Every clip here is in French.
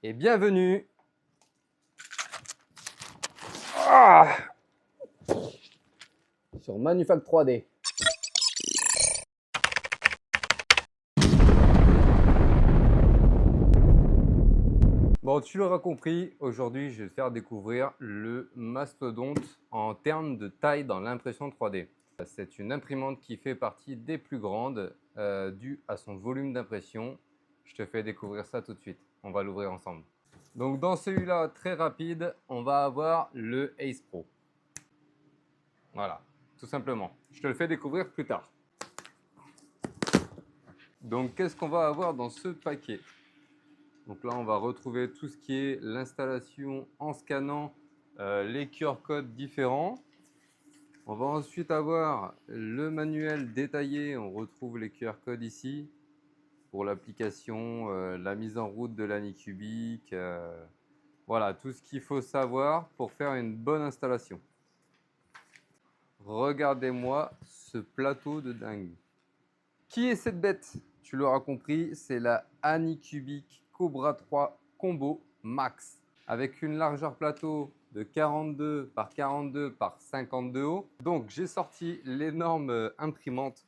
et bienvenue sur Manufact 3D. Bon, tu l'auras compris, aujourd'hui je vais te faire découvrir le mastodonte en termes de taille dans l'impression 3D. C'est une imprimante qui fait partie des plus grandes due à son volume d'impression. Je te fais découvrir ça tout de suite. On va l'ouvrir ensemble. Donc dans celui-là, très rapide, on va avoir le Ace Pro. Voilà, tout simplement. Je te le fais découvrir plus tard. Donc qu'est-ce qu'on va avoir dans ce paquet? Donc là, on va retrouver tout ce qui est l'installation en scannant les QR codes différents. On va ensuite avoir le manuel détaillé. On retrouve les QR codes ici pour l'application, la mise en route de l'Anycubic. Voilà, tout ce qu'il faut savoir pour faire une bonne installation. Regardez-moi ce plateau de dingue. Qui est cette bête? Tu l'auras compris, c'est la Anycubic Cobra 3 Combo Max avec une largeur plateau de 42 par 42 par 52 haut. Donc j'ai sorti l'énorme imprimante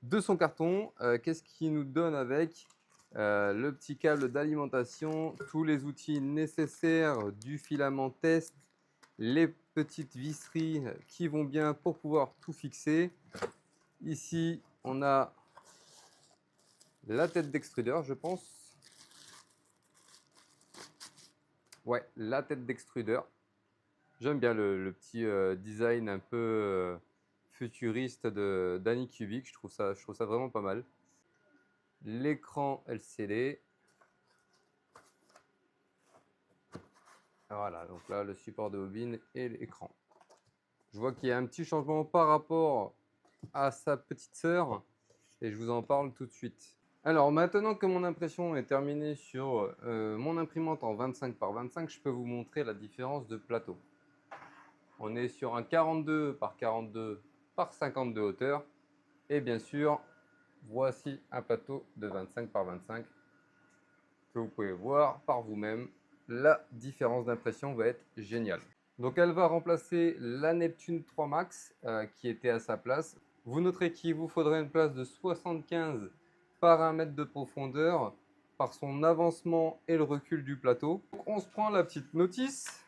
de son carton. Qu'est-ce qu'il nous donne avec? Le petit câble d'alimentation, tous les outils nécessaires, du filament test, les petites visseries qui vont bien pour pouvoir tout fixer. Ici, on a la tête d'extrudeur, je pense. Ouais, la tête d'extrudeur. J'aime bien le petit design un peu futuriste d'Anycubic. Je trouve ça vraiment pas mal. L'écran LCD. Voilà, donc là, le support de bobine et l'écran. Je vois qu'il y a un petit changement par rapport à sa petite sœur et je vous en parle tout de suite. Alors maintenant que mon impression est terminée sur mon imprimante en 25 par 25, je peux vous montrer la différence de plateau. On est sur un 42 par 42 par 52 hauteur et bien sûr, voici un plateau de 25 par 25 que vous pouvez voir par vous-même. La différence d'impression va être géniale. Donc elle va remplacer la Neptune 3 Max qui était à sa place. Vous noterez qu'il vous faudrait une place de 75 par 1 mètre de profondeur par son avancement et le recul du plateau. Donc on se prend la petite notice.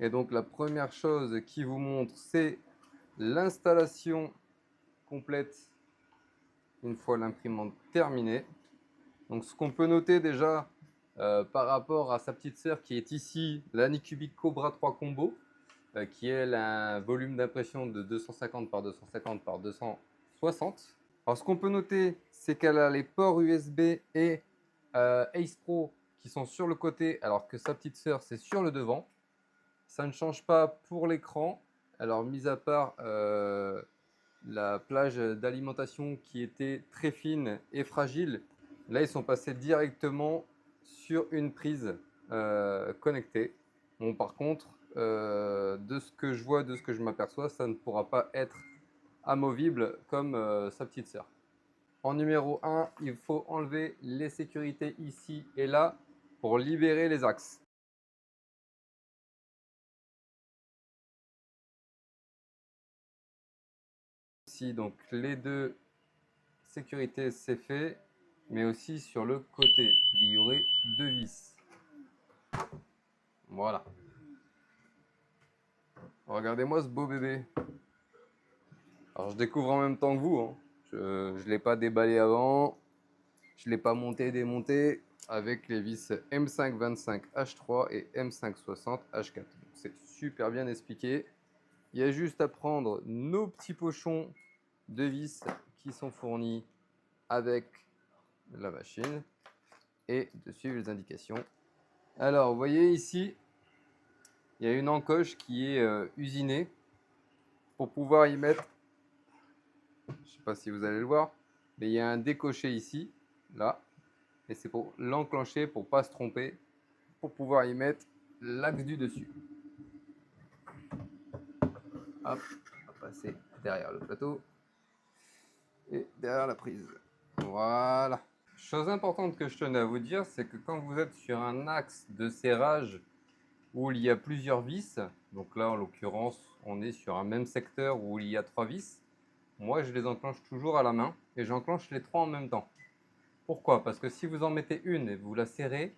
Et donc la première chose qui vous montre, c'est l'installation complète une fois l'imprimante terminée. Donc ce qu'on peut noter déjà par rapport à sa petite sœur qui est ici, l'Anycubic Cobra 3 Combo, qui est un volume d'impression de 250 par 250 par 260. Alors ce qu'on peut noter, c'est qu'elle a les ports USB et Ace Pro qui sont sur le côté, alors que sa petite sœur c'est sur le devant. Ça ne change pas pour l'écran. Alors mis à part la plage d'alimentation qui était très fine et fragile, là ils sont passés directement sur une prise connectée. Bon, par contre, de ce que je vois, de ce que je m'aperçois, ça ne pourra pas être amovible comme sa petite sœur. En numéro 1, il faut enlever les sécurités ici et là pour libérer les axes. Ici, donc les deux sécurités, c'est fait, mais aussi sur le côté, il y aurait deux vis. Voilà. Regardez-moi ce beau bébé. Alors je découvre en même temps que vous, hein. Je ne l'ai pas déballé avant. Je ne l'ai pas monté et démonté avec les vis M525 H3 et M560 H4. C'est super bien expliqué. Il y a juste à prendre nos petits pochons de vis qui sont fournis avec la machine et de suivre les indications. Alors, vous voyez ici, il y a une encoche qui est usinée pour pouvoir y mettre, je ne sais pas si vous allez le voir, mais il y a un décoché ici, là, et c'est pour l'enclencher, pour ne pas se tromper, pour pouvoir y mettre l'axe du dessus. Hop, on va passer derrière le plateau et derrière la prise. Voilà. Chose importante que je tenais à vous dire, c'est que quand vous êtes sur un axe de serrage où il y a plusieurs vis, donc là en l'occurrence on est sur un même secteur où il y a 3 vis, moi je les enclenche toujours à la main et j'enclenche les 3 en même temps. Pourquoi? Parce que si vous en mettez une et vous la serrez,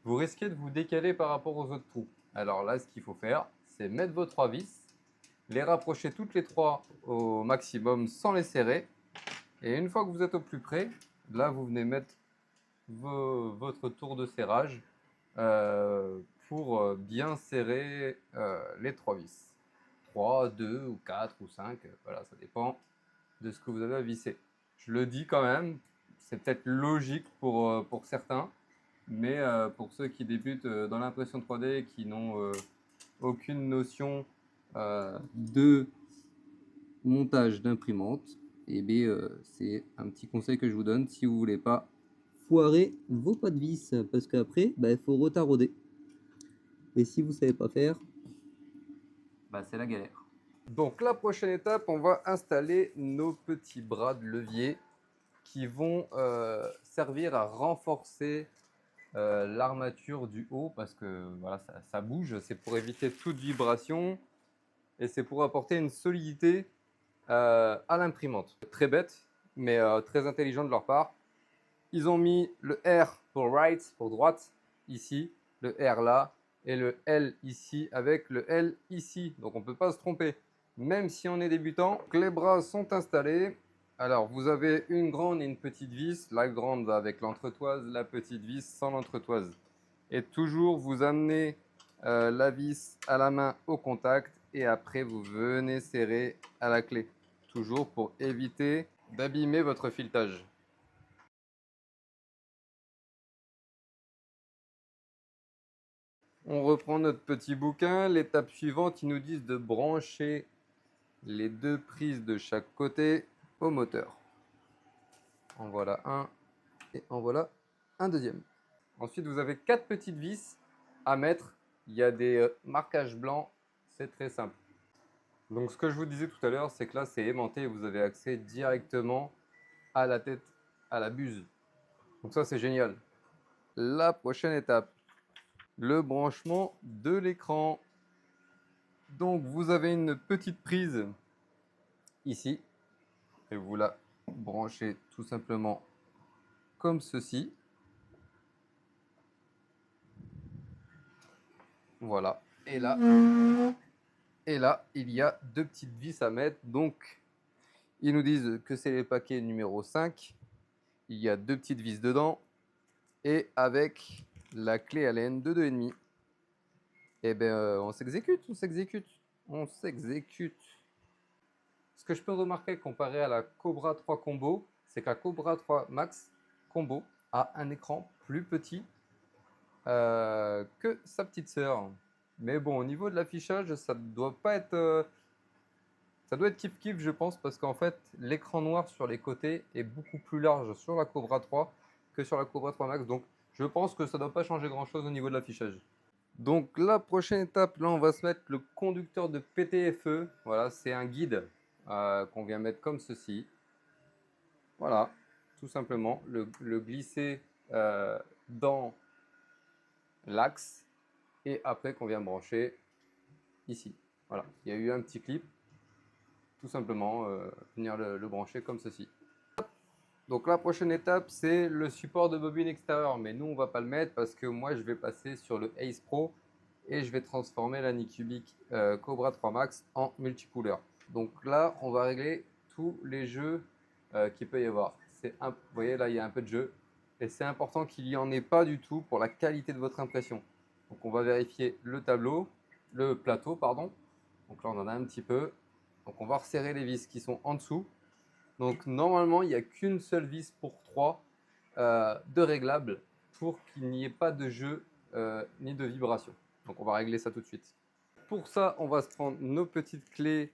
vous risquez de vous décaler par rapport aux autres trous. Alors là, ce qu'il faut faire, c'est mettre vos 3 vis, les rapprocher toutes les 3 au maximum sans les serrer. Et une fois que vous êtes au plus près, là, vous venez mettre votre tour de serrage pour bien serrer les 3 vis. 3, 2 ou 4 ou 5, voilà, ça dépend de ce que vous avez à visser. Je le dis quand même, c'est peut-être logique pour certains, mais pour ceux qui débutent dans l'impression 3D et qui n'ont aucune notion de montage d'imprimante, et bien c'est un petit conseil que je vous donne si vous voulez pas foirer vos pas de vis, parce qu'après, il faut retarauder. Et si vous savez pas faire, c'est la galère. Donc la prochaine étape, on va installer nos petits bras de levier qui vont servir à renforcer l'armature du haut parce que voilà, ça bouge. C'est pour éviter toute vibration et c'est pour apporter une solidité à l'imprimante. Très bête, mais très intelligent de leur part. Ils ont mis le R pour right, pour droite, ici, le R là, et le L ici, avec le L ici. Donc on ne peut pas se tromper, même si on est débutant. Les bras sont installés. Alors vous avez une grande et une petite vis. La grande va avec l'entretoise, la petite vis sans l'entretoise. Et toujours vous amenez la vis à la main au contact et après vous venez serrer à la clé. Toujours pour éviter d'abîmer votre filetage. On reprend notre petit bouquin. L'étape suivante, ils nous disent de brancher les 2 prises de chaque côté au moteur. En voilà un et en voilà un deuxième. Ensuite, vous avez 4 petites vis à mettre. Il y a des marquages blancs. C'est très simple. Donc, ce que je vous disais tout à l'heure, c'est que là, c'est aimanté et vous avez accès directement à la tête, à la buse. Donc ça, c'est génial. La prochaine étape, le branchement de l'écran. Donc vous avez une petite prise ici et vous la branchez tout simplement comme ceci. Voilà. Et là, il y a 2 petites vis à mettre. Donc ils nous disent que c'est les paquets numéro 5. Il y a 2 petites vis dedans et avec la clé Allen de 2,5. Et ben on s'exécute. Ce que je peux remarquer comparé à la Cobra 3 Combo, c'est que la Cobra 3 Max Combo a un écran plus petit que sa petite sœur. Mais bon, au niveau de l'affichage, ça doit pas être... ça doit être kiff-kiff, je pense, parce qu'en fait, l'écran noir sur les côtés est beaucoup plus large sur la Cobra 3 que sur la Cobra 3 Max. Donc, je pense que ça ne doit pas changer grand-chose au niveau de l'affichage. Donc, la prochaine étape, là, on va se mettre le conducteur de PTFE. Voilà, c'est un guide qu'on vient mettre comme ceci. Voilà, tout simplement, le glisser dans l'axe et après qu'on vient brancher ici. Voilà, il y a eu un petit clip, tout simplement venir le brancher comme ceci. Donc la prochaine étape, c'est le support de bobine extérieure, mais nous on va pas le mettre parce que moi je vais passer sur le Ace Pro et je vais transformer la Anycubic Cobra 3 Max en multicouleur. Donc là, on va régler tous les jeux qu'il peut y avoir. Vous voyez là, il y a un peu de jeu et c'est important qu'il n'y en ait pas du tout pour la qualité de votre impression. Donc on va vérifier le plateau, pardon. Donc là, on en a un petit peu. Donc on va resserrer les vis qui sont en dessous. Donc normalement, il n'y a qu'une seule vis pour 3 de réglable pour qu'il n'y ait pas de jeu ni de vibration. Donc on va régler ça tout de suite. Pour ça, on va se prendre nos petites clés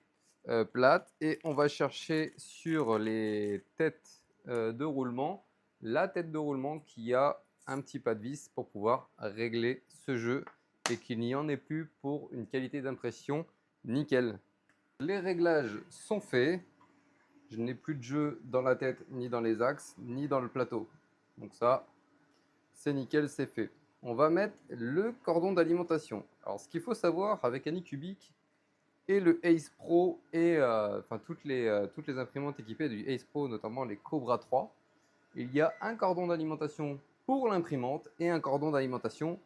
plates et on va chercher sur les têtes de roulement, la tête de roulement qui a un petit pas de vis pour pouvoir régler ce jeu et qu'il n'y en ait plus pour une qualité d'impression nickel. Les réglages sont faits. Je n'ai plus de jeu dans la tête, ni dans les axes, ni dans le plateau. Donc ça, c'est nickel, c'est fait. On va mettre le cordon d'alimentation. Alors, ce qu'il faut savoir avec Anycubic et le Ace Pro et enfin toutes les imprimantes équipées du Ace Pro, notamment les Cobra 3, il y a un cordon d'alimentation pour l'imprimante et un cordon d'alimentation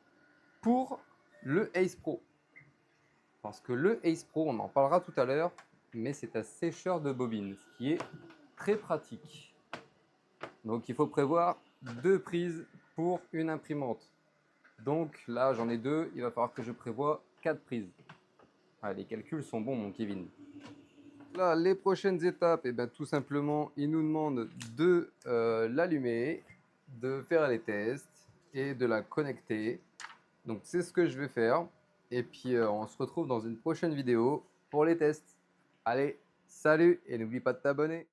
pour le Ace Pro. Parce que le Ace Pro, on en parlera tout à l'heure, mais c'est un sécheur de bobines, ce qui est très pratique. Donc il faut prévoir 2 prises pour une imprimante. Donc là, j'en ai 2, il va falloir que je prévoie 4 prises. Ah, les calculs sont bons, mon Kevin. Là, les prochaines étapes, eh ben, tout simplement, il nous demande de l'allumer, de faire les tests et de la connecter. Donc c'est ce que je vais faire. Et puis on se retrouve dans une prochaine vidéo pour les tests. Allez, salut et n'oublie pas de t'abonner.